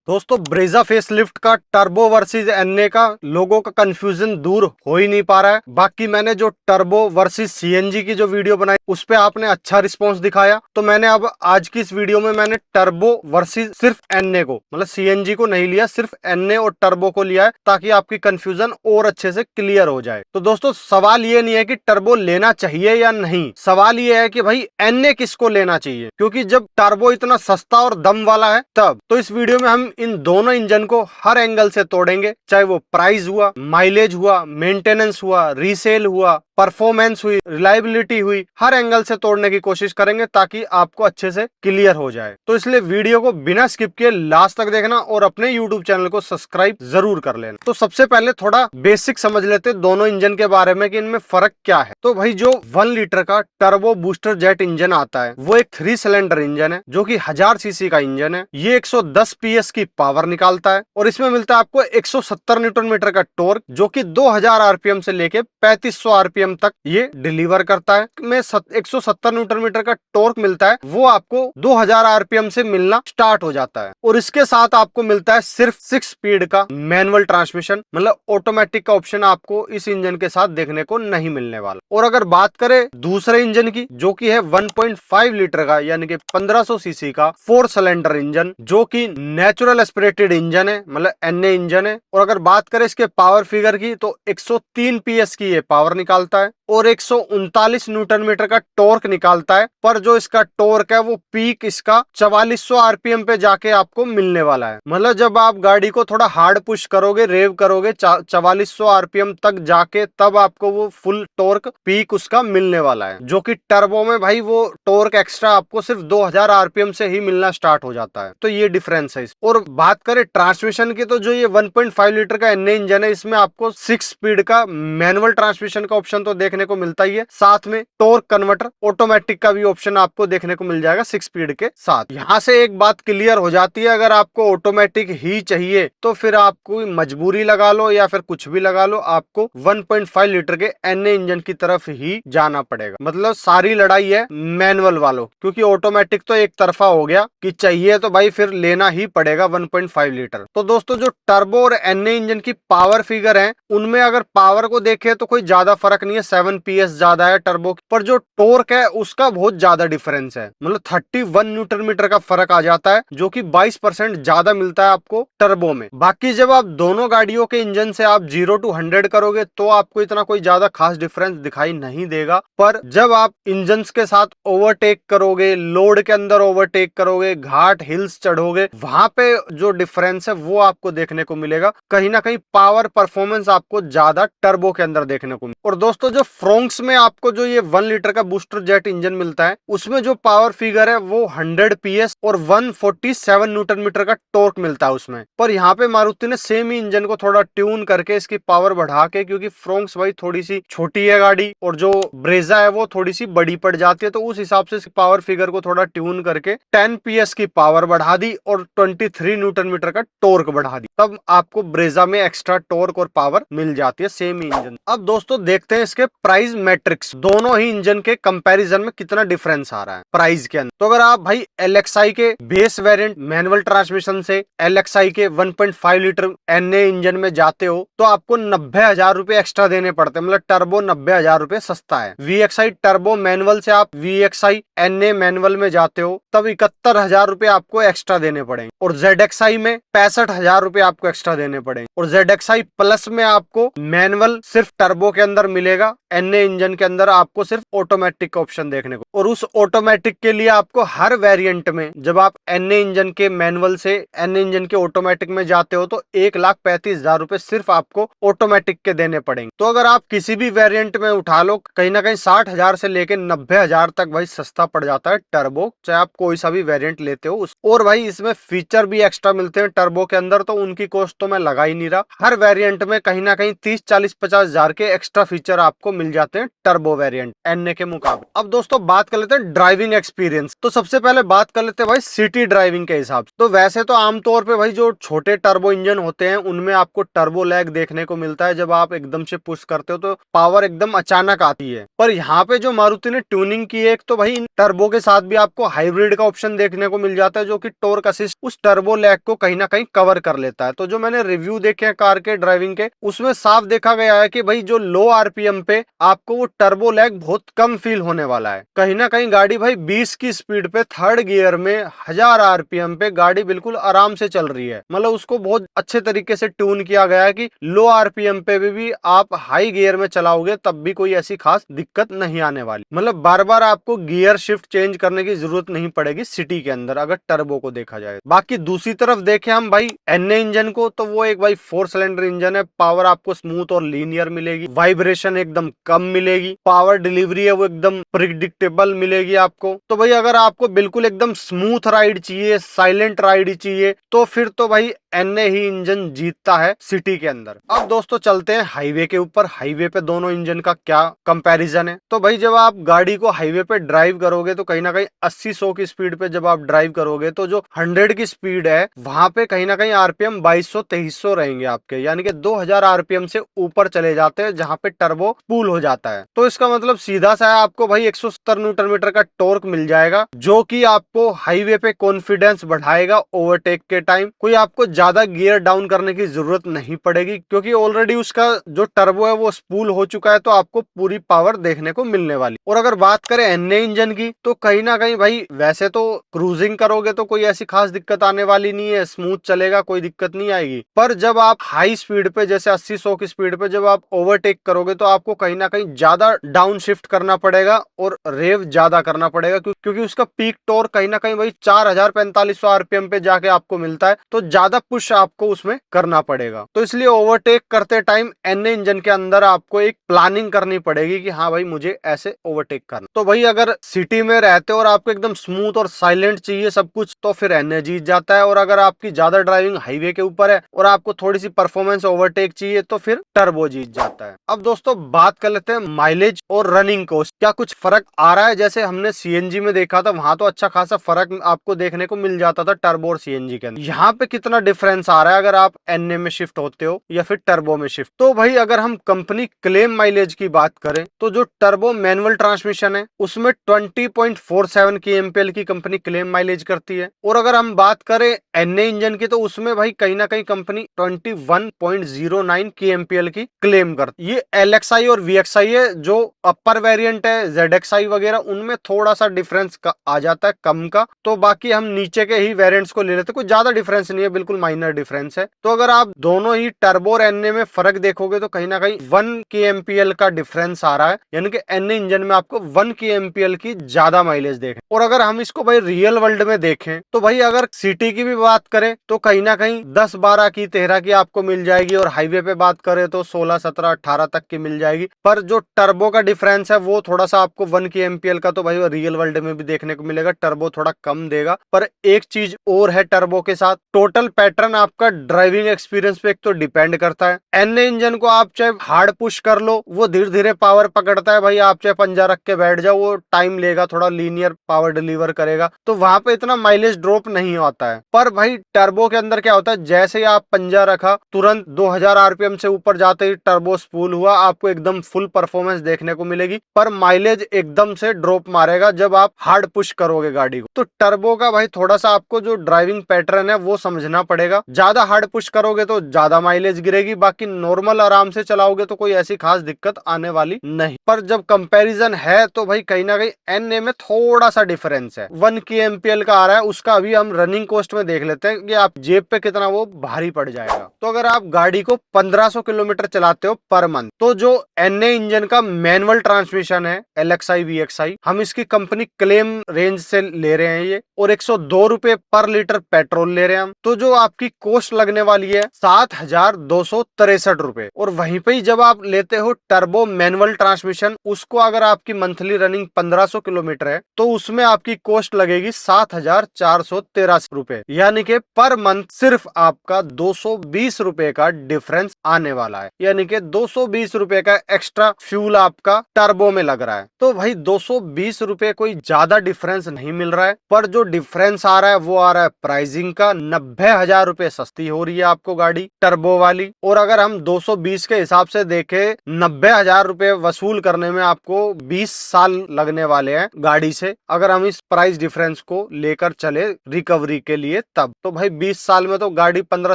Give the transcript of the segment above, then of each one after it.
दोस्तों Brezza facelift का turbo versus NA का लोगों का कंफ्यूजन दूर हो ही नहीं पा रहा है। बाकी मैंने जो टर्बो वर्सेस सीएनजी की जो वीडियो बनाई उस पे आपने अच्छा रिस्पांस दिखाया, तो मैंने अब आज की इस वीडियो में मैंने टर्बो वर्सेस सिर्फ एनए को, मतलब सीएनजी को नहीं लिया, सिर्फ एनए और टर्बो को लिया है ताकि आपकी कंफ्यूजन और अच्छे से क्लियर हो जाए। तो दोस्तों सवाल ये नहीं है कि टर्बो लेना चाहिए या नहीं, सवाल ये है कि भाई एनए किसको लेना चाहिए, क्योंकि जब टर्बो इतना सस्ता और दम वाला है तब। तो इस वीडियो में हम इन दोनों इंजन को हर एंगल से तोड़ेंगे, चाहे वो प्राइस हुआ, माइलेज हुआ, मेंटेनेंस हुआ, रीसेल हुआ, परफॉर्मेंस हुई, रिलायबिलिटी हुई, हर एंगल से तोड़ने की कोशिश करेंगे ताकि आपको अच्छे से क्लियर हो जाए। तो इसलिए वीडियो को बिना स्किप किए लास्ट तक देखना और अपने यूट्यूब चैनल को सब्सक्राइब जरूर कर लेना। तो सबसे पहले थोड़ा बेसिक समझ लेते हैं दोनों इंजन के बारे में कि इनमें फर्क क्या है। तो भाई जो 1 लीटर का टर्बो बूस्टर जेट इंजन आता है वो एक 3 सिलेंडर इंजन है जो कि 1000 सीसी का इंजन है। ये 110 पीएस की पावर निकालता है और इसमें मिलता है आपको 170 न्यूटन मीटर का टॉर्क जो कि 2000 आरपीएम से लेके 3500 आरपीएम तक ये डिलीवर करता है। में 170 न्यूटन मीटर का टॉर्क मिलता है वो आपको 2000 आरपीएम से मिलना स्टार्ट हो जाता है और इसके साथ आपको मिलता है सिर्फ 6 स्पीड का मैनुअल ट्रांसमिशन, मतलब ऑटोमेटिक का ऑप्शन आपको इस इंजन के साथ देखने को नहीं मिलने वाला। और अगर बात करें दूसरे इंजन की जो कि है 1.5 लीटर का यानी कि 1500 सीसी का 4 सिलेंडर इंजन जो कि नेचुरल एस्पिरेटेड इंजन है, मतलब एनए इंजन है। और अगर बात करें इसके पावर फिगर की तो 103 पीएस की ये पावर निकालता है और 139 न्यूटन मीटर का टॉर्क निकालता है। पर जो इसका टॉर्क है वो पीक इसका 4400 आरपीएम पे जाके आपको मिलने वाला है, मतलब जब आप गाड़ी को थोड़ा हार्ड पुश करोगे, रेव करोगे 4400 आरपीएम तक जाके तब आपको वो फुल टॉर्क पीक उसका मिलने वाला है। जो कि टर्बो में भाई वो टॉर्क एक्स्ट्रा आपको सिर्फ 2000 आरपीएम से ही मिलना स्टार्ट हो जाता है। तो ये डिफरेंस है। और बात करें ट्रांसमिशन की तो जो ये 1.5 लीटर का एनए इंजन है इसमें आपको 6 स्पीड का मैनुअल ट्रांसमिशन का ऑप्शन तो देखने को मिलता ही है, साथ में टॉर्क कन्वर्टर ऑटोमेटिक का भी ऑप्शन आपको देखने को मिल जाएगा 6 स्पीड के साथ। यहाँ से एक बात क्लियर हो जाती है, अगर आपको ऑटोमेटिक ही चाहिए तो फिर आपको मजबूरी लगा लो या फिर कुछ भी लगा लो, आपको 1.5 लीटर के एनए इंजन की तरफ ही जाना पड़ेगा। मतलब सारी लड़ाई है मैनुअल वालों, क्योंकि ऑटोमेटिक तो एक तरफा हो गया कि चाहिए तो भाई फिर लेना ही पड़ेगा 1.5 लीटर। तो दोस्तों जो टर्बो और एनए इंजन की पावर फिगर है उनमें अगर पावर को देखें तो कोई ज्यादा फर्क नहीं है, 7 पीएस ज्यादा है टर्बो पर जो टॉर्क है उसका बहुत ज्यादा डिफरेंस है, मतलब 31 न्यूटन मीटर का फर्क आ जाता है जो कि 22% ज्यादा मिलता है आपको टर्बो में। बाकी जब आप दोनों गाड़ियों के इंजन से आप 0 to 100 करोगे तो आपको इतना कोई ज्यादा खास डिफरेंस दिखाई नहीं देगा, पर जब आप इंजन के साथ ओवरटेक करोगे, लोड के अंदर ओवरटेक करोगे, घाट हिल्स चढ़ोगे, वहां पे जो डिफरेंस है वो आपको देखने को मिलेगा। कहीं ना कहीं पावर परफॉर्मेंस आपको ज्यादा टर्बो के अंदर देखने को मिलेगा। और दोस्तों जो फ्रोंक्स में आपको जो ये 1 लीटर का बूस्टर जेट इंजन मिलता है उसमें जो पावर फिगर है वो 100 पीएस और 147 न्यूटन मीटर का टॉर्क मिलता है उसमें। पर यहाँ पे मारुति ने सेम ही इंजन को थोड़ा ट्यून करके इसकी पावर बढ़ा के, क्योंकि फ्रोंक्स भाई थोड़ी सी छोटी है गाड़ी और जो ब्रेजा है वो थोड़ी सी बड़ी पड़ जाती है, तो उस हिसाब से पावर फिगर को थोड़ा ट्यून करके 10 पीएस की पावर बढ़ा दी और 23 न्यूटन मीटर का टॉर्क बढ़ा दी, तब आपको ब्रेजा में एक्स्ट्रा टॉर्क और पावर मिल जाती है सेम ही इंजन। अब दोस्तों देखते हैं इसके प्राइस मैट्रिक्स, दोनों ही इंजन के कंपैरिजन में कितना डिफरेंस आ रहा है प्राइस के अंदर। तो अगर आप भाई एलएक्सआई के बेस वेरिएंट मैनुअल ट्रांसमिशन से एलएक्सआई के 1.5 लीटर एनए इंजन में जाते हो तो आपको 90,000 रुपए एक्स्ट्रा देने पड़ते हैं, मतलब टर्बो 90,000 रुपए सस्ता है। वीएक्सआई टर्बो मैनुअल से आप वीएक्सआई एनए मैनुअल में जाते हो तब 71,000 रुपए आपको एक्स्ट्रा देने पड़ेंगे और जेडएक्सआई में 65,000 रुपए आपको एक्स्ट्रा देने पड़ेंगे। और जेडएक्सआई प्लस में आपको मैनुअल सिर्फ टर्बो के अंदर मिलेगा, एनए इंजन के अंदर आपको सिर्फ ऑटोमेटिक का ऑप्शन देखने को। और उस ऑटोमेटिक के लिए आपको हर वेरिएंट में जब आप एनए इंजन के मैनुअल से एनए इंजन के ऑटोमेटिक में जाते हो तो 1,35,000 रुपए सिर्फ आपको ऑटोमेटिक के देने पड़ेंगे। तो अगर आप किसी भी वेरिएंट में उठा लो कहीं ना कहीं 60,000 से लेके 90,000 तक भाई सस्ता पड़ जाता है टर्बो, चाहे आप कोई सा भी वेरिएंट लेते हो। और भाई इसमें फीचर भी एक्स्ट्रा मिलते हैं टर्बो के अंदर, तो उनकी कॉस्ट तो मैं लगा ही नहीं रहा। हर वेरिएंट में कहीं ना कहीं 30, 40, 50,000 के एक्स्ट्रा फीचर आपको मिल जाते हैं टर्बो वेरिएंट NA के मुकाबले। अब दोस्तों बात कर लेते हैं ड्राइविंग एक्सपीरियंस। तो सबसे पहले बात कर लेते हैं भाई सिटी ड्राइविंग के हिसाब से। तो वैसे तो आमतौर पे भाई जो छोटे टर्बो इंजन होते हैं उनमें आपको टर्बो लैग देखने को मिलता है। जब आप एकदम से पुश करते हो तो पावर एकदम अचानक आती है। पर यहाँ पे जो मारुति ने ट्यूनिंग की है, एक तो भाई टर्बो के साथ भी आपको हाइब्रिड का ऑप्शन देखने को मिल जाता है, जो कि टॉर्क असिस्ट उस टर्बो लैग को कहीं ना कहीं कवर कर लेता है। तो जो मैंने रिव्यू देखे हैं कार के ड्राइविंग के, उसमें साफ देखा गया है कि भाई जो लो आरपीएम पे आपको वो टर्बो लैग बहुत कम फील होने वाला है। कहीं ना कहीं गाड़ी भाई 20 की स्पीड पे थर्ड गियर में 1000 आरपीएम पे गाड़ी बिल्कुल आराम से चल रही है। मतलब उसको बहुत अच्छे तरीके से ट्यून किया गया है कि लो आरपीएम पे भी आप हाई गियर में चलाओगे तब भी कोई ऐसी खास दिक्कत नहीं आने वाली। मतलब बार बार आपको गियर शिफ्ट चेंज करने की जरूरत नहीं पड़ेगी सिटी के अंदर, अगर टर्बो को देखा जाए। बाकी दूसरी तरफ देखें हम भाई NA इंजन को, तो वो एक भाई 4 सिलेंडर इंजन है। पावर आपको स्मूथ और लीनियर मिलेगी, वाइब्रेशन एकदम कम मिलेगी, पावर डिलीवरी है वो एकदम प्रिडिक्टेबल मिलेगी आपको। तो भाई अगर आपको बिल्कुल एकदम स्मूथ राइड चाहिए, साइलेंट राइड चाहिए, तो फिर तो भाई NA ही इंजन जीतता है सिटी के अंदर। अब दोस्तों चलते हैं हाईवे के ऊपर। हाईवे पे दोनों इंजन का क्या कंपैरिजन है। तो भाई जब आप गाड़ी को हाईवे पे ड्राइव करोगे तो कहीं ना कहीं 80-100 की स्पीड पे जब आप ड्राइव करोगे तो जो 100 की स्पीड है वहां पे कहीं ना कहीं आरपीएम 2200-2300 रहेंगे आपके, यानी कि 2000 आरपीएम से ऊपर चले जाते हैं, जहां पे टर्बो कूल हो जाता है। तो इसका मतलब सीधा सा है आपको भाई 170 न्यूटन मीटर का टॉर्क मिल जाएगा, जो कि आपको हाईवे पे कॉन्फिडेंस बढ़ाएगा ओवरटेक के टाइम। कोई आपको ज्यादा गियर डाउन करने की जरूरत नहीं पड़ेगी, क्योंकि ऑलरेडी उसका जो टर्बो है वो स्पूल हो चुका है, तो आपको पूरी पावर देखने को मिलने वाली। और अगर बात करें NA इंजन की, तो कहीं ना कहीं भाई वैसे तो क्रूजिंग करोगे तो कोई ऐसी खास दिक्कत आने वाली नहीं है, स्मूथ चलेगा, कोई दिक्कत नहीं आएगी। पर जब आप हाई स्पीड पे जैसे 80-100 की स्पीड पे जब आप ओवरटेक करोगे तो आपको कहीं ना कहीं ज्यादा डाउन शिफ्ट करना पड़ेगा और रेव ज्यादा करना पड़ेगा, क्योंकि उसका पीक टॉर्क कहीं ना कहीं भाई 4000-4500 आरपीएम पे जाके आपको मिलता है। तो ज्यादा पुश आपको उसमें करना पड़ेगा। तो इसलिए ओवरटेक करते टाइम NA इंजन के अंदर आपको एक प्लानिंग करनी पड़ेगी कि हाँ भाई मुझे ऐसे ओवरटेक करना। तो भाई अगर सिटी में रहते हो और आपको एकदम स्मूथ और साइलेंट चाहिए सब कुछ, तो फिर NA जीत जाता है। और अगर आपकी ज्यादा ड्राइविंग हाईवे के ऊपर है और आपको थोड़ी सी परफॉर्मेंस ओवरटेक चाहिए, तो फिर टर्बो जीत जाता है। अब दोस्तों बात कर लेते हैं माइलेज और रनिंग कॉस्ट, क्या कुछ फर्क आ रहा है। जैसे हमने CNG में देखा था, वहां तो अच्छा खासा फर्क आपको देखने को मिल जाता था टर्बो और CNG के अंदर। यहाँ पे कितना डिफरेंस आ रहा है अगर आप NA में शिफ्ट होते हो या फिर टर्बो में शिफ्ट। तो भाई अगर हम कंपनी क्लेम माइलेज की बात करें, तो जो टर्बो मैनुअल ट्रांसमिशन है उसमें 20.47 kmpl की कंपनी क्लेम माइलेज करती है। और अगर हम बात करें NA इंजन की, तो उसमें भाई कहीं ना कहीं कंपनी 21.09 kmpl की क्लेम करती है। ये LXI और VXI है, जो अपर वेरिएंट है ZXI वगैरह, उनमें थोड़ा सा डिफरेंस आ जाता है कम का। तो बाकी हम नीचे के ही वेरिएंट्स को ले लेते हैं, कुछ ज्यादा डिफरेंस नहीं है, बिल्कुल माइनर डिफरेंस है। तो अगर आप दोनों ही टर्बो और NA में फर्क देखोगे तो कहीं ना कहीं 1 kmpl का डिफरेंस आ रहा है, यानी कि NA इंजन में आपको 1 kmpl की ज्यादा माइलेज देखें। और अगर हम इसको भाई रियल वर्ल्ड में देखें, तो भाई अगर सिटी की भी बात करें तो कहीं ना कहीं 10-12 की 13 की आपको मिल जाएगी, और हाईवे पे बात करें तो 16, 17, 18 तक की मिल जाएगी। पर जो टर्बो का डिफरेंस है वो थोड़ा सा आपको 1 kmpl का तो भाई रियल वर्ल्ड में भी देखने को मिलेगा, टर्बो थोड़ा कम देगा। पर एक चीज और है टर्बो के साथ, टोटल पैटर्न आपका ड्राइविंग एक्सपीरियंस पे एक तो डिपेंड करता है। NA इंजन को आप चाहे हार्ड पुश कर लो, वो धीरे धीरे पावर पकड़ता है भाई, आप चाहे पंजा रख के बैठ जाओ, वो टाइम लेगा, थोड़ा लीनियर पावर डिलीवर करेगा, तो वहां पे इतना माइलेज ड्रॉप नहीं होता है। पर भाई टर्बो के अंदर क्या होता है, जैसे ही आप पंजा रखा तुरंत 2000 आरपीएम से ऊपर जाते ही टर्बो स्पूल हुआ, आपको एकदम फुल परफॉर्मेंस देखने को मिलेगी, पर माइलेज एकदम से ड्रॉप मारेगा जब आप हार्ड पुश करोगे गाड़ी को। तो टर्बो का भाई थोड़ा सा आपको जो ड्राइविंग पैटर्न है वो समझना पड़ेगा। ज्यादा हार्ड पुश करोगे तो ज्यादा माइलेज गिरेगी, बाकी नॉर्मल आराम से चलाओगे तो कोई ऐसी खास दिक्कत आने वाली नहीं। पर जब कंपैरिजन है तो भाई कहीं ना कहीं NA में थोड़ा सा डिफरेंस है, 1 kmpl का आ रहा है। उसका अभी हम रनिंग कॉस्ट में देख लेते हैं कि आप जेब पे कितना वो भारी पड़ जाएगा। तो अगर आप गाड़ी को 1500 किलोमीटर चलाते हो पर मंथ, तो जो NA इंजन का मैनुअल ट्रांसमिशन है LXI VXI, हम इसकी कंपनी क्लेम रेंज से ले रहे हैं ये, और 102 रुपए पर लीटर पेट्रोल ले रहे हैं हम। तो जो आप आपकी कॉस्ट लगने वाली है 7,263 रुपए। और वहीं पे ही जब आप लेते हो टर्बो मैनुअल ट्रांसमिशन, उसको अगर आपकी मंथली रनिंग 1500 किलोमीटर है तो उसमें आपकी कॉस्ट लगेगी 7,413 रुपए। यानी कि पर मंथ सिर्फ आपका 220 रुपए का डिफरेंस आने वाला है। यानी कि 220 रुपए का एक्स्ट्रा फ्यूल आपका टर्बो में लग रहा है। तो भाई 220 रुपए कोई ज्यादा डिफरेंस नहीं मिल रहा है, पर जो डिफरेंस आ रहा है वो आ रहा है प्राइसिंग का। 90,000 रुपए सस्ती हो रही है आपको गाड़ी टर्बो वाली। और अगर हम 220 के हिसाब से देखें, 90,000 रुपए वसूल करने में आपको 20 साल लगने वाले हैं गाड़ी से, अगर हम इस प्राइस डिफरेंस को लेकर चले रिकवरी के लिए तब। तो भाई 20 साल में तो गाड़ी 15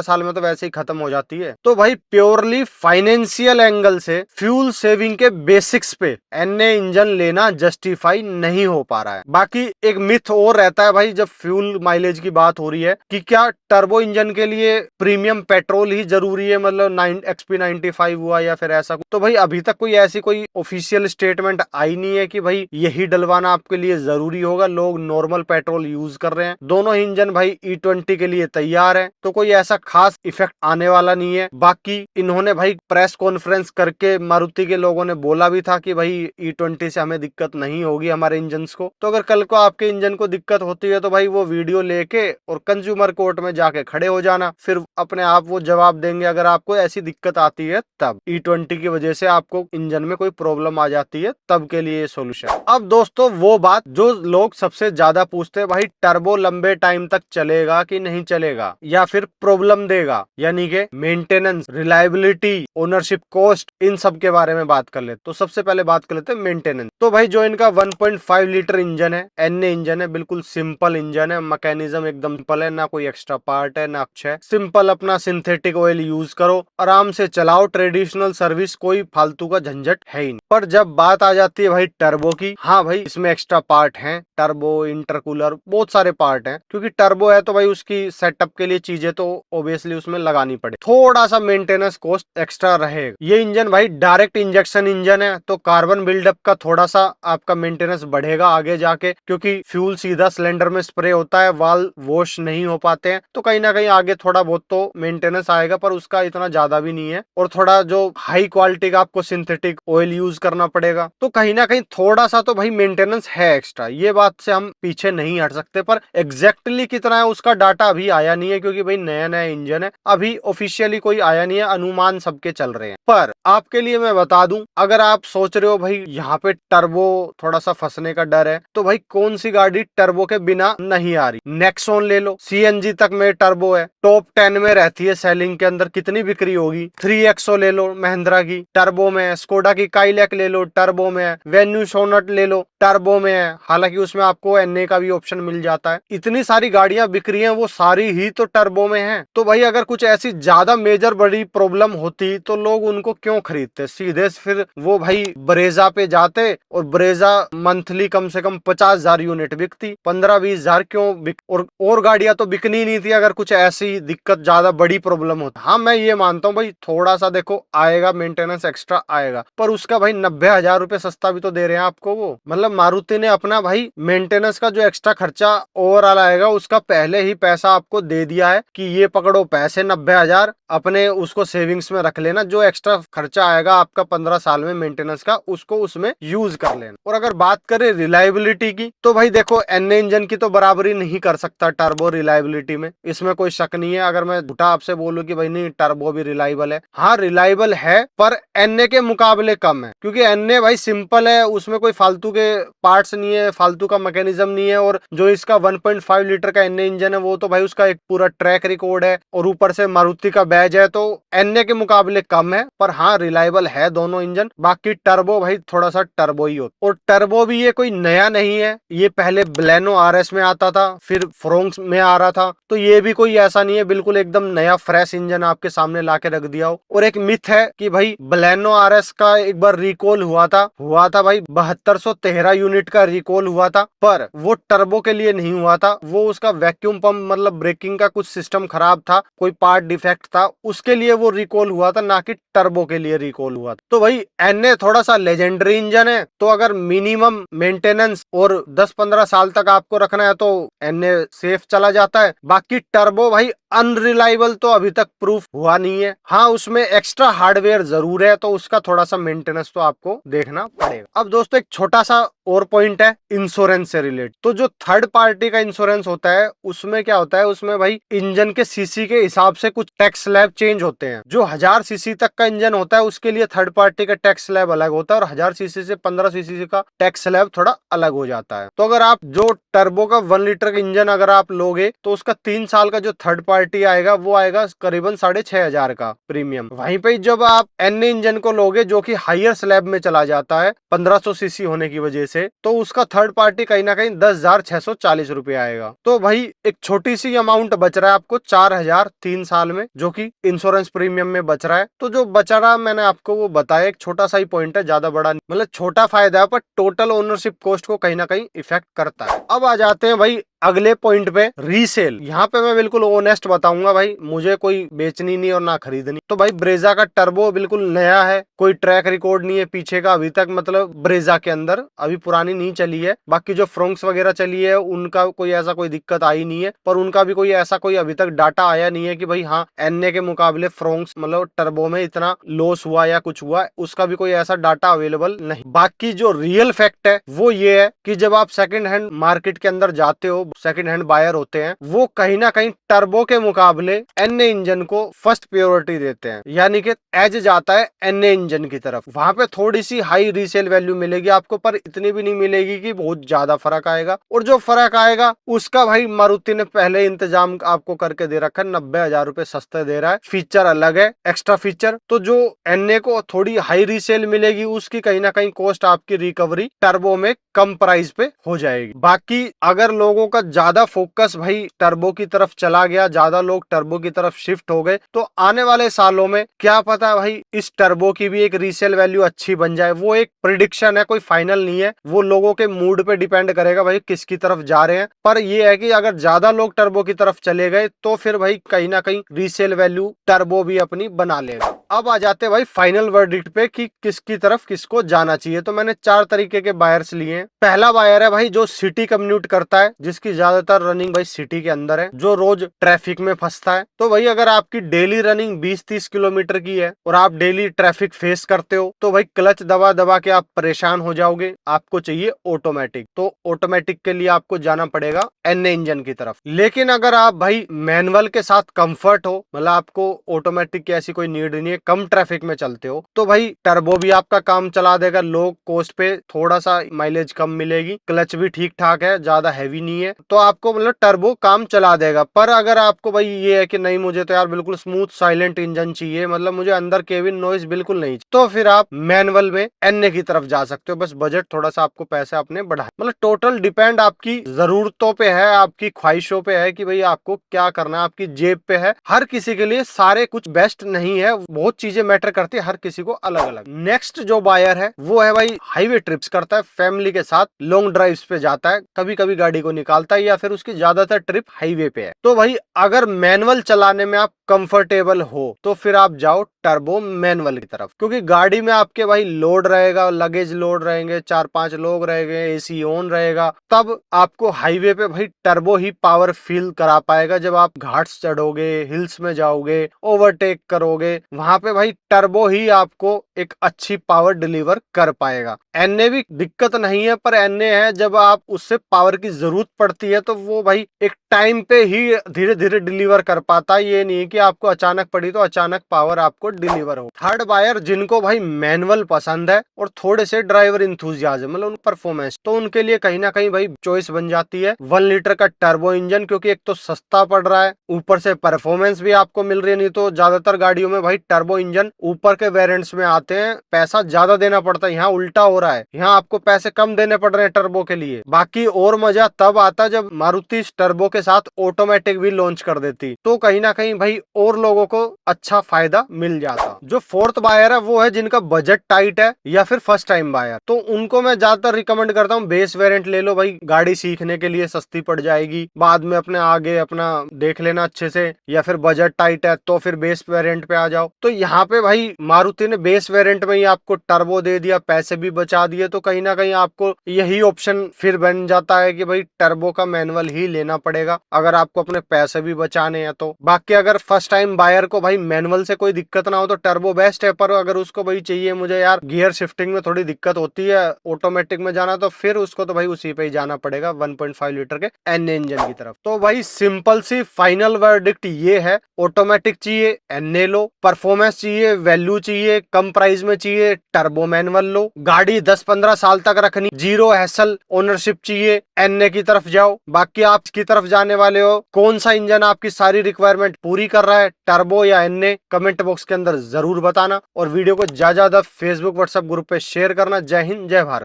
साल में तो वैसे ही खत्म हो जाती है। तो भाई प्योरली फाइनेंशियल एंगल से फ्यूल सेविंग के बेसिक्स पे एनए इंजन लेना जस्टिफाई नहीं हो पा रहा है। बाकी एक मिथ और रहता है भाई, जब फ्यूल माइलेज की बात हो रही है कि क्या टर्बो इंजन के लिए प्रीमियम पेट्रोल ही जरूरी है, मतलब XP95 हुआ या फिर ऐसा। तो भाई अभी तक कोई ऑफिशियल स्टेटमेंट आई नहीं है कि भाई यही डलवाना आपके लिए जरूरी होगा। लोग नॉर्मल पेट्रोल यूज कर रहे हैं, दोनों ही इंजन भाई E20 के लिए तैयार है, तो कोई ऐसा खास इफेक्ट आने वाला नहीं है। बाकी इन्होंने भाई प्रेस कॉन्फ्रेंस करके मारुति के लोगों ने बोला भी था कि भाई E20 से हमें दिक्कत नहीं होगी हमारे इंजन को। तो अगर कल को आपके इंजन को दिक्कत होती है तो भाई वो वीडियो लेके और कंज्यूमर कोर्ट में जाके खड़े हो जाना, फिर अपने आप वो जवाब देंगे अगर आपको ऐसी दिक्कत आती है तब। E20 की वजह से आपको इंजन में कोई प्रॉब्लम आ जाती है तब के लिए सोल्यूशन। अब दोस्तों वो बात जो लोग सबसे ज्यादा पूछते हैं, भाई टर्बो लंबे टाइम तक चलेगा कि नहीं चलेगा या फिर प्रॉब्लम देगा, यानी कि मेंटेनेंस, रिलायबिलिटी, ओनरशिप कॉस्ट, इन सब के बारे में बात कर लेते। तो सबसे पहले बात कर लेते हैं मेंटेनेंस। तो भाई जो इनका 1.5 लीटर इंजन है, एनए इंजन है, बिल्कुल सिंपल इंजन है, मैकेनिज्म एकदम सिंपल है, ना कोई एक्स्ट्रा पार्ट है ना कुछ है। सिंपल अपना सिंथेटिक ऑयल यूज करो, आराम से चलाओ, ट्रेडिशनल सर्विस, कोई फालतू का झंझट है ही नहीं। पर जब बात आ जाती है भाई टर्बो की, हाँ भाई इसमें एक्स्ट्रा पार्ट हैं, टर्बो, इंटरकूलर, बहुत सारे पार्ट हैं। क्योंकि टर्बो है तो भाई उसकी सेटअप के लिए चीजें तो ऑब्वियसली उसमें लगानी पड़े, थोड़ा सा मेंटेनेंस कॉस्ट एक्स्ट्रा रहेगा। ये इंजन भाई डायरेक्ट इंजेक्शन इंजन है, तो कार्बन बिल्डअप का थोड़ा सा आपका मेंटेनेंस बढ़ेगा आगे जाके, क्योंकि फ्यूल सीधा सिलेंडर में स्प्रे होता है, वाल्व वॉश नहीं हो पाते हैं, तो कहीं ना कहीं आगे थोड़ा बहुत तो मेंटेनेंस आएगा, पर उसका इतना ज्यादा भी नहीं है। और थोड़ा जो हाई क्वालिटी का आपको सिंथेटिक ऑयल यूज करना पड़ेगा, तो कहीं ना कहीं थोड़ा सा तो भाई मेंटेनेंस है एक्स्ट्रा, ये बात से हम पीछे नहीं हट सकते। पर एग्जैक्टली कितना है उसका डाटा अभी आया नहीं है, क्योंकि भाई नया नया इंजन है, अभी ऑफिशियली कोई आया नहीं है, अनुमान सबके चल रहे हैं। पर आपके लिए मैं बता दूं, अगर आप सोच रहे हो भाई यहाँ पे टर्बो थोड़ा सा फंसने का डर है, तो भाई कौन सी गाड़ी टर्बो के बिना नहीं आ रही? नेक्सॉन ले लो, CNG तक में टर्बो है, टॉप 10 में रहती है सेलिंग के अंदर, कितनी बिक्री होगी। 3XO ले लो महिंद्रा की, टर्बो में है। स्कोडा की काइलैक ले लो, टर्बो में है। वेन्यू सोनेट ले लो, टर्बो में है, हालांकि उसमें आपको एनए का भी ऑप्शन मिल जाता है। इतनी सारी गाड़ियां बिक्री हैं, वो सारी ही तो टर्बो में है। तो भाई अगर कुछ ऐसी ज्यादा मेजर बड़ी प्रॉब्लम होती तो लोग उनको क्यों खरीदते? सीधे फिर वो भाई ब्रेजा पे जाते, और ब्रेजा मंथली कम से कम 50,000 यूनिट बिकती, 15-20 हजार क्यों बिक, और गाड़ियां तो बिकनी नहीं थी अगर कुछ ऐसी दिक्कत ज्यादा बड़ी प्रॉब्लम होती। हाँ मैं ये मानता हूँ भाई थोड़ा सा देखो आएगा, मेंटेनेंस एक्स्ट्रा आएगा, पर उसका भाई 90,000 रुपए सस्ता भी तो दे रहे हैं आपको वो। मतलब मारुति ने अपना भाई मेंटेनेंस का जो एक्स्ट्रा खर्चा ओवरऑल आएगा उसका पहले ही पैसा आपको दे दिया है कि ये पकड़ो पैसे 90,000, अपने उसको सेविंग्स में रख लेना, जो एक्स्ट्रा खर्चा आएगा आपका 15 साल में मेंटेनेंस का, उसको उसमें यूज कर लेना। और अगर बात करें रिलायबिलिटी की, तो भाई देखो एनए इंजन की तो बराबरी नहीं कर सकता टर्बो रिलायबिलिटी में, इसमें कोई शक नहीं है। अगर मैं झूठा आपसे बोलूं कि भाई नहीं टर्बो भी रिलायबल है, हाँ रिलायबल है, पर एनए के मुकाबले कम है। क्योंकि एनए भाई सिंपल है, उसमें कोई फालतू के पार्ट्स नहीं है, फालतू का मैकेनिज्म नहीं है। और जो इसका 1.5 लीटर का एनए इंजन है वो तो भाई उसका एक पूरा ट्रैक रिकॉर्ड है, और ऊपर से मारुति का बैज है, तो एनए के मुकाबले कम है, पर हाँ रिलायबल है दोनों इंजन। बाकी टर्बो भाई थोड़ा सा टर्बो ही होता, और टर्बो भी ये कोई नया नहीं है, ये पहले ब्लेनो RS में आता था, फिर फ्रोंक्स में आ रहा था, तो ये भी कोई ऐसा नहीं है बिल्कुल एकदम नया फ्रेश इंजन आपके सामने लाके रख दिया हो। और एक मिथ है कि भाई ब्लेनो RS का एक बार रिकॉल हुआ था भाई 7213 13 यूनिट का रिकॉल हुआ था, पर वो टर्बो के लिए नहीं हुआ था, वो उसका वैक्यूम पंप मतलब ब्रेकिंग का कुछ सिस्टम खराब था, कोई पार्ट डिफेक्ट था, उसके लिए वो रिकॉल हुआ था, ना कि टर्बो के लिए रिकॉल हुआ था। तो भाई एनए थोड़ा सा लेजेंडरी इंजन है, तो अगर मिनिमम मेंटेनेंस और 10-15 साल तक आपको रखना है तो एनए सेफ चला जाता है। बाकी टर्बो भाई अनरिलायबल तो अभी तक प्रूफ हुआ नहीं है। हाँ, उसमें एक्स्ट्रा हार्डवेयर जरूर है, तो उसका थोड़ा सा मेंटेनेंस तो आपको देखना पड़ेगा। अब दोस्तों एक छोटा सा और पॉइंट है इंश्योरेंस से रिलेटेड। तो जो थर्ड पार्टी का इंश्योरेंस होता है उसमें क्या होता है, उसमें भाई इंजन के सीसी के हिसाब से कुछ टैक्स स्लैब चेंज होते हैं। जो 1000 सीसी तक का इंजन होता है उसके लिए थर्ड पार्टी का टैक्स स्लैब अलग होता है, और 1000 सीसी से 15 सीसी का टैक्स स्लैब थोड़ा अलग हो जाता है। तो अगर आप जो टर्बो का 1 लीटर का इंजन अगर आप लोगे तो उसका 3 साल का जो थर्ड पार्टी आएगा वो आएगा करीबन 6500 का प्रीमियम। वहीं पे जब आप एन इंजन को लोगे जो कि हायर स्लैब में चला जाता है 1500 सीसी होने की वजह से, तो उसका थर्ड पार्टी कहीं ना कहीं 10,640 रुपए आएगा। तो भाई एक छोटी सी अमाउंट बच रहा है आपको 4000 3 साल में, जो कि इंश्योरेंस प्रीमियम में बच रहा है। तो जो बच रहा मैंने आपको वो बताया, एक छोटा सा ही पॉइंट है, ज्यादा बड़ा नहीं, मतलब छोटा फायदा है पर टोटल ओनरशिप कॉस्ट को कहीं ना कहीं इफेक्ट करता है। अब आ जाते हैं भाई अगले पॉइंट पे, रीसेल। यहाँ पे मैं बिल्कुल ऑनेस्ट बताऊंगा भाई, मुझे कोई बेचनी नहीं और ना खरीदनी। तो भाई ब्रेजा का टर्बो बिल्कुल नया है, कोई ट्रैक रिकॉर्ड नहीं है पीछे का अभी तक, मतलब ब्रेजा के अंदर अभी पुरानी नहीं चली है। बाकी जो फ्रोंक्स वगैरह चली है उनका कोई ऐसा कोई दिक्कत आई नहीं है, पर उनका भी कोई ऐसा कोई अभी तक डाटा आया नहीं है कि भाई हाँ एनए के मुकाबले फ्रोंक्स मतलब टर्बो में इतना लॉस हुआ या कुछ हुआ, उसका भी कोई ऐसा डाटा अवेलेबल नहीं। बाकी जो रियल फैक्ट है वो ये है कि जब आप सेकंड हैंड मार्केट के अंदर जाते हो, सेकंड हैंड बायर होते हैं, वो कहीं ना कहीं टर्बो के मुकाबले एनए इंजन को फर्स्ट प्रायोरिटी देते हैं, यानी कि एज जाता है एनए इंजन की तरफ। वहां पे थोड़ी सी हाई रीसेल वैल्यू मिलेगी आपको, पर इतनी भी नहीं मिलेगी कि बहुत ज्यादा फर्क आएगा। और जो फर्क आएगा उसका भाई मारुति ने पहले इंतजाम आपको करके दे रखा है, 90,000 रुपए सस्ते दे रहा है, फीचर अलग है, एक्स्ट्रा फीचर। तो जो एनए को थोड़ी हाई रीसेल मिलेगी उसकी कहीं ना कहीं कॉस्ट आपकी रिकवरी टर्बो में कम प्राइस पे हो जाएगी। बाकी अगर लोगों का ज्यादा फोकस भाई टर्बो की तरफ चला गया, ज्यादा लोग टर्बो की तरफ शिफ्ट हो गए, तो आने वाले सालों में क्या पता भाई इस टर्बो की भी एक रीसेल वैल्यू अच्छी बन जाए। वो एक प्रिडिक्शन है, कोई फाइनल नहीं है, वो लोगों के मूड पे डिपेंड करेगा भाई किसकी तरफ जा रहे हैं। पर ये है कि अगर ज्यादा लोग टर्बो की तरफ चले गए तो फिर भाई कहीं ना कहीं रीसेल वैल्यू टर्बो भी अपनी बना लेगा। अब आ जाते हैं भाई फाइनल वर्डिक्ट पे कि किसकी तरफ किसको जाना चाहिए। तो मैंने 4 तरीके के बायर्स लिए हैं। पहला बायर है भाई जो सिटी कम्यूट करता है, जिसकी ज्यादातर रनिंग भाई सिटी के अंदर है, जो रोज ट्रैफिक में फंसता है। तो भाई अगर आपकी डेली रनिंग 20-30 किलोमीटर की है और आप डेली ट्रैफिक फेस करते हो तो भाई क्लच दबा दबा के आप परेशान हो जाओगे, आपको चाहिए ऑटोमेटिक। तो ऑटोमेटिक के लिए आपको जाना पड़ेगा एनए इंजन की तरफ। लेकिन अगर आप भाई मैनुअल के साथ कंफर्ट हो, मतलब आपको ऑटोमेटिक की ऐसी कोई नीड नहीं है, कम ट्रैफिक में चलते हो, तो भाई टर्बो भी आपका काम चला देगा, लो कॉस्ट पे थोड़ा सा माइलेज कम मिलेगी, क्लच भी ठीक ठाक है, ज्यादा हैवी नहीं है, तो आपको मतलब टर्बो काम चला देगा। पर अगर आपको भाई ये है कि नहीं मुझे तो यार बिल्कुल स्मूथ साइलेंट इंजन चाहिए, मतलब मुझे अंदर केबिन नॉइज बिल्कुल नहीं, तो फिर आप मैनुअल में एनए की तरफ जा सकते हो। बस बजट थोड़ा सा आपको पैसे अपने बढ़ाए, मतलब टोटल डिपेंड आपकी जरूरतों पे है, आपकी ख्वाहिशों पे है कि भाई आपको क्या करना है, आपकी जेब पे है। हर किसी के लिए सारे कुछ बेस्ट नहीं है, बहुत चीजें मैटर करती है, हर किसी को अलग अलग। नेक्स्ट जो बायर है वो है भाई हाईवे ट्रिप्स करता है, फैमिली के साथ लॉन्ग ड्राइव्स पे जाता है, कभी कभी गाड़ी को निकालता है या फिर उसकी ज्यादातर ट्रिप हाईवे पे है। तो भाई अगर मैनुअल चलाने में आप कंफर्टेबल हो तो फिर आप जाओ टर्बो मैनुअल की तरफ, क्योंकि गाड़ी में आपके भाई लोड रहेगा, लगेज लोड रहेंगे, 4-5 लोग रहेंगे, एसी ऑन रहेगा, तब आपको हाईवे पे भाई टर्बो ही पावर फील करा पाएगा। जब आप घाट्स चढ़ोगे, हिल्स में जाओगे, ओवरटेक करोगे, वहां पे भाई टर्बो ही आपको एक अच्छी पावर डिलीवर कर पाएगा। एनए भी दिक्कत नहीं है, पर एनए है जब आप उससे पावर की जरूरत पड़ती है तो वो भाई एक टाइम पे ही धीरे धीरे डिलीवर कर पाता है, ये नहीं है कि आपको अचानक पड़ी तो अचानक पावर आपको डिलीवर हो। थर्ड बायर जिनको भाई मैनुअल पसंद है और थोड़े से ड्राइवर इंथुजियाज्म मतलब परफॉर्मेंस, तो उनके लिए कहीं ना कहीं भाई चॉइस बन जाती है 1 लीटर का टर्बो इंजन, क्योंकि एक तो सस्ता पड़ रहा है, ऊपर से परफॉर्मेंस भी आपको मिल रही है। नहीं तो ज्यादातर गाड़ियों में भाई टर्बो टर्बो इंजन ऊपर के वेरिएंट्स में आते हैं, पैसा ज्यादा देना पड़ता है। यहाँ उल्टा हो रहा है, यहाँ आपको पैसे कम देने पड़ रहे हैं टर्बो के लिए। बाकी और मजा तब आता जब मारुति टर्बो के साथ ऑटोमेटिक भी लॉन्च कर देती, तो कहीं ना कहीं भाई और लोगों को अच्छा फायदा मिल जाता। जो फोर्थ बायर है वो है जिनका बजट टाइट है या फिर फर्स्ट टाइम बायर, तो उनको मैं ज्यादातर रिकमेंड करता हूँ बेस वेरिएंट ले लो भाई, गाड़ी सीखने के लिए सस्ती पड़ जाएगी, बाद में अपने आगे अपना देख लेना अच्छे से। या फिर बजट टाइट है तो फिर बेस वेरिएंट पे आ जाओ। तो यहाँ पे भाई मारुति ने बेस वेरिएंट में ही आपको टर्बो दे दिया, पैसे भी बचा दिए, तो कहीं ना कहीं आपको यही ऑप्शन फिर बन जाता है कि भाई टर्बो का मैनुअल ही लेना पड़ेगा अगर आपको अपने पैसे भी बचाने हैं तो। बाकी अगर फर्स्ट टाइम बायर को भाई मैनुअल से कोई दिक्कत ना हो तो टर्बो बेस्ट है, पर अगर उसको भाई चाहिए मुझे यार गियर शिफ्टिंग में थोड़ी दिक्कत होती है, ऑटोमेटिक में जाना, तो फिर उसको तो भाई उसी पे ही जाना पड़ेगा 1.5 लीटर के एनए इंजन की तरफ। तो भाई सिंपल सी फाइनल वर्डिक्ट ये है, ऑटोमेटिक चाहिए एनए लो, परफॉर्मेंस चाहिए, वैल्यू चाहिए, कम प्राइस में चाहिए टर्बो मैनुअल लो, गाड़ी 10-15 साल तक रखनी, जीरो हैसल ओनरशिप चाहिए एनए की तरफ जाओ। बाकी आप की तरफ जाने वाले हो, कौन सा इंजन आपकी सारी रिक्वायरमेंट पूरी कर रहा है, टर्बो या एनए, कमेंट बॉक्स के अंदर जरूर बताना। और वीडियो को ज्यादा फेसबुक व्हाट्सएप ग्रुप पे शेयर करना। जय हिंद, जय भारत।